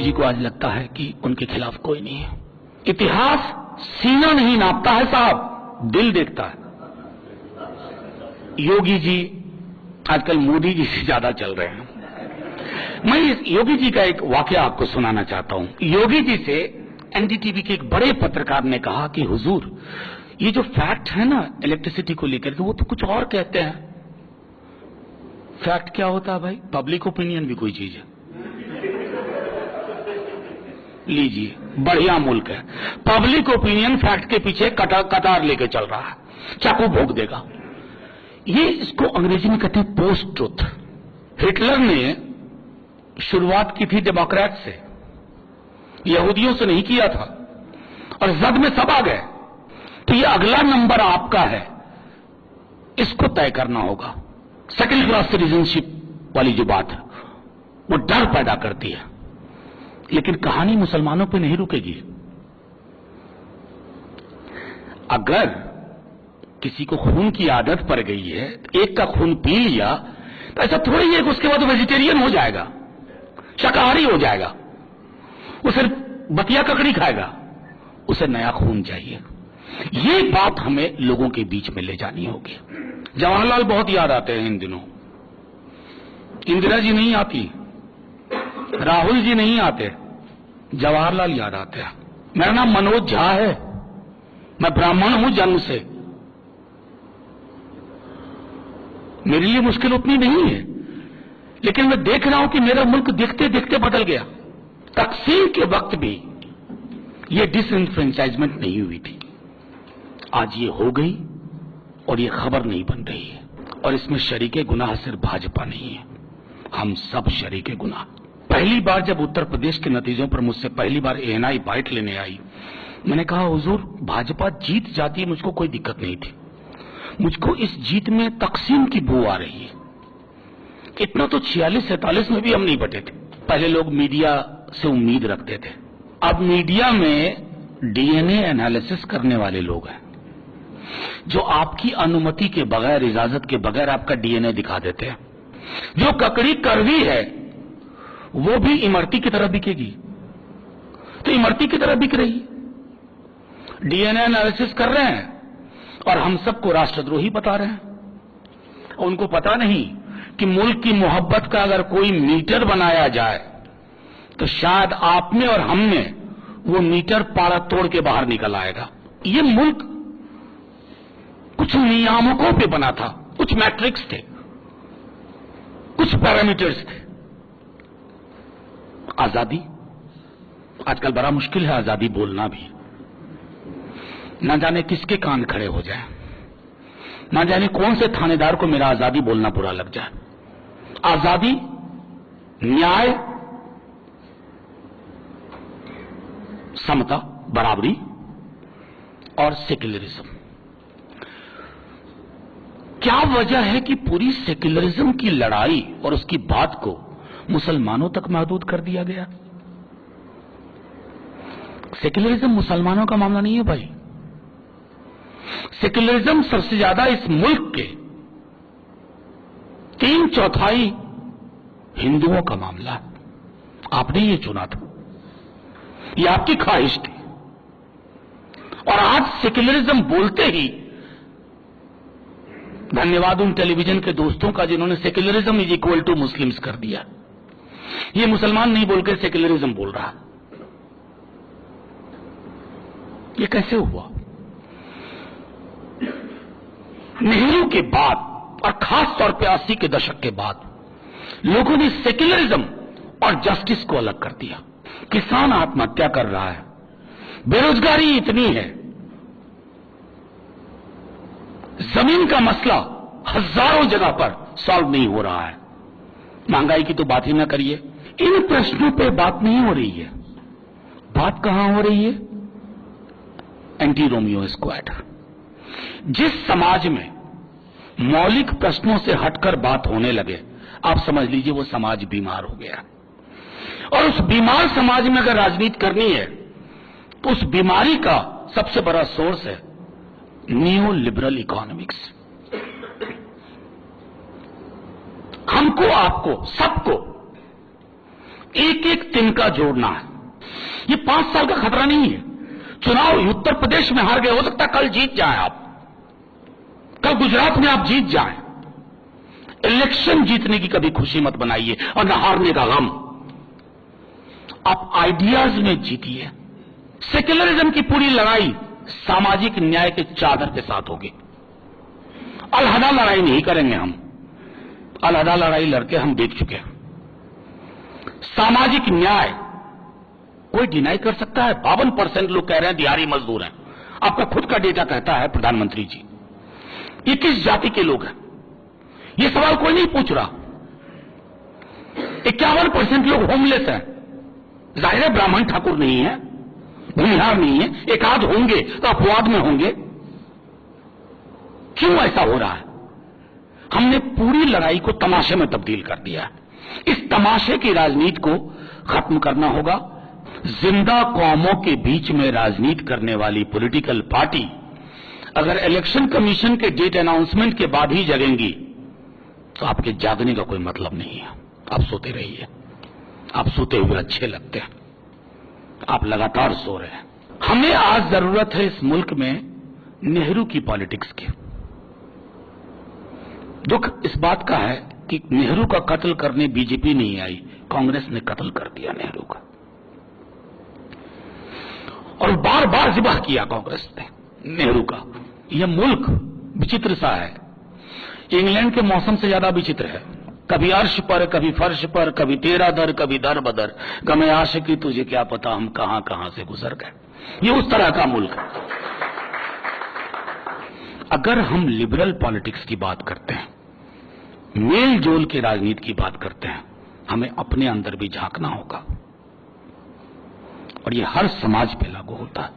जी को आज लगता है कि उनके खिलाफ कोई नहीं है। इतिहास सीना नहीं नापता है साहब, दिल देखता है। योगी जी आजकल मोदी जी से ज्यादा चल रहे हैं। मैं इस योगी जी का एक वाकया आपको सुनाना चाहता हूं। योगी जी से एनडीटीवी के एक बड़े पत्रकार ने कहा कि हुजूर, ये जो फैक्ट है ना इलेक्ट्रिसिटी को लेकर के, वो तो कुछ और कहते हैं। फैक्ट क्या होता है भाई? पब्लिक ओपिनियन भी कोई चीज है। लीजिए, बढ़िया मुल्क है, पब्लिक ओपिनियन फैक्ट के पीछे कतार लेके चल रहा है, चाकू भोंक देगा। ये इसको अंग्रेजी में कहते हैं पोस्ट ट्रुथ। हिटलर ने शुरुआत की थी डेमोक्रेट से, यहूदियों से नहीं किया था, और जद में सब आ गए। तो ये अगला नंबर आपका है, इसको तय करना होगा। सेकंड क्लास सिटीजनशिप वाली जो बात है वो डर पैदा करती है, लेकिन कहानी मुसलमानों पे नहीं रुकेगी। अगर किसी को खून की आदत पड़ गई है, एक का खून पी लिया, तो ऐसा थोड़ी है कि उसके बाद वेजिटेरियन हो जाएगा, शाकाहारी हो जाएगा, वो सिर्फ बतिया ककड़ी खाएगा। उसे नया खून चाहिए। ये बात हमें लोगों के बीच में ले जानी होगी। जवाहरलाल बहुत याद आते हैं इन दिनों। इंदिरा जी नहीं आती, राहुल जी नहीं आते, जवाहरलाल याद आते हैं। मेरा नाम मनोज झा है, मैं ब्राह्मण हूं जन्म से। मेरे लिए मुश्किल उतनी नहीं है, लेकिन मैं देख रहा हूं कि मेरा मुल्क देखते देखते बदल गया। तकसीम के वक्त भी ये डिसइंफ्रेंचाइजमेंट नहीं हुई थी, आज ये हो गई और ये खबर नहीं बन रही है। और इसमें शरीके गुनाह सिर्फ भाजपा नहीं है, हम सब शरीके गुनाह। पहली बार जब उत्तर प्रदेश के नतीजों पर मुझसे पहली बार एएनआई बाइट लेने आई, मैंने कहा हुजूर भाजपा जीत जाती है, मुझको कोई दिक्कत नहीं थी, मुझको इस जीत में तकसीम की बू आ रही है। इतना तो 46-47 में भी हम नहीं बटे थे। पहले लोग मीडिया से उम्मीद रखते थे, अब मीडिया में डीएनए एनालिसिस करने वाले लोग हैं जो आपकी अनुमति के बगैर, इजाजत के बगैर आपका डीएनए दिखा देते हैं। जो ककड़ी कड़वी है वो भी इमरती की तरह बिकेगी, तो इमरती की तरह बिक रही है। डीएनए एनालिसिस कर रहे हैं और हम सबको राष्ट्रद्रोही बता रहे हैं। उनको पता नहीं कि मुल्क की मोहब्बत का अगर कोई मीटर बनाया जाए तो शायद आप में और हम में वो मीटर पारा तोड़ के बाहर निकल आएगा। ये मुल्क कुछ नियामकों पे बना था, कुछ मैट्रिक्स थे, कुछ पैरामीटर्स थे। आजादी आजकल बड़ा मुश्किल है, आजादी बोलना भी। ना जाने किसके कान खड़े हो जाए, ना जाने कौन से थानेदार को मेरा आजादी बोलना बुरा लग जाए। आजादी, न्याय, समता, बराबरी और सेक्युलरिज्म। क्या वजह है कि पूरी सेक्युलरिज्म की लड़ाई और उसकी बात को मुसलमानों तक महदूद कर दिया गया? सेक्युलरिज्म मुसलमानों का मामला नहीं है भाई। सेक्युलरिज्म सबसे ज्यादा इस मुल्क के 3/4 हिंदुओं का मामला है। आपने ये चुना था, ये आपकी ख्वाहिश थी, और आज सेक्युलरिज्म बोलते ही धन्यवाद उन टेलीविजन के दोस्तों का जिन्होंने secularism is equal to Muslims कर दिया। ये मुसलमान नहीं बोलकर सेक्युलरिज्म बोल रहा। ये कैसे हुआ? नेहरू के बाद और खास तौर पे 80 के दशक के बाद लोगों ने सेक्युलरिज्म और जस्टिस को अलग कर दिया। किसान आत्महत्या कर रहा है, बेरोजगारी इतनी है, जमीन का मसला हजारों जगह पर सॉल्व नहीं हो रहा है, महंगाई की तो बात ही ना करिए। इन प्रश्नों पे बात नहीं हो रही है। बात कहां हो रही है? Anti Romeo squad. जिस समाज में मौलिक प्रश्नों से हटकर बात होने लगे, आप समझ लीजिए वो समाज बीमार हो गया। और उस बीमार समाज में अगर राजनीति करनी है तो उस बीमारी का सबसे बड़ा सोर्स है न्यू लिबरल इकोनॉमिक्स। हमको, आपको, सबको एक एक तिनका जोड़ना है। ये 5 साल का खतरा नहीं है। चुनाव उत्तर प्रदेश में हार गए, हो सकता है कल जीत जाए आप, कल गुजरात में आप जीत जाएं। इलेक्शन जीतने की कभी खुशी मत बनाइए और न हारने का गम। आप आइडियाज में जीतिए। सेक्युलरिज्म की पूरी लड़ाई सामाजिक न्याय के चादर के साथ होगी। अलहदा लड़ाई नहीं करेंगे हम। अलहदा लड़ाई लड़के हम देख चुके हैं। सामाजिक न्याय कोई डिनाई कर सकता है? 52% लोग कह रहे हैं दिहाड़ी मजदूर हैं। आपका खुद का डेटा कहता है प्रधानमंत्री जी। ये किस जाति के लोग हैं? ये सवाल कोई नहीं पूछ रहा। 51% लोग होमलेस हैं। जाहिर है ब्राह्मण ठाकुर नहीं है, भूमिहार नहीं है, एक आध होंगे तो अपवाद में होंगे। क्यों ऐसा हो रहा है? हमने पूरी लड़ाई को तमाशे में तब्दील कर दिया है। इस तमाशे की राजनीति को खत्म करना होगा। जिंदा कौमों के बीच में राजनीति करने वाली पॉलिटिकल पार्टी अगर इलेक्शन कमीशन के डेट अनाउंसमेंट के बाद ही जगेंगी तो आपके जागने का कोई मतलब नहीं है। आप सोते रहिए। आप सोते हुए अच्छे लगते हैं। आप लगातार सो रहे हैं। हमें आज जरूरत है इस मुल्क में नेहरू की पॉलिटिक्स की। दुख इस बात का है कि नेहरू का कत्ल करने बीजेपी नहीं आई, कांग्रेस ने कत्ल कर दिया नेहरू का, और बार बार जिबा किया कांग्रेस ने नेहरू का। यह मुल्क विचित्र सा है, इंग्लैंड के मौसम से ज्यादा विचित्र है। कभी अर्श पर, कभी फर्श पर, कभी तेरा दर, कभी दर बदर, गमे आशिकी तुझे क्या पता हम कहां कहां से गुजर गए। ये उस तरह का मुल्क है। अगर हम लिबरल पॉलिटिक्स की बात करते हैं, मेल जोल की राजनीति की बात करते हैं, हमें अपने अंदर भी झांकना होगा और ये हर समाज पे लागू होता है।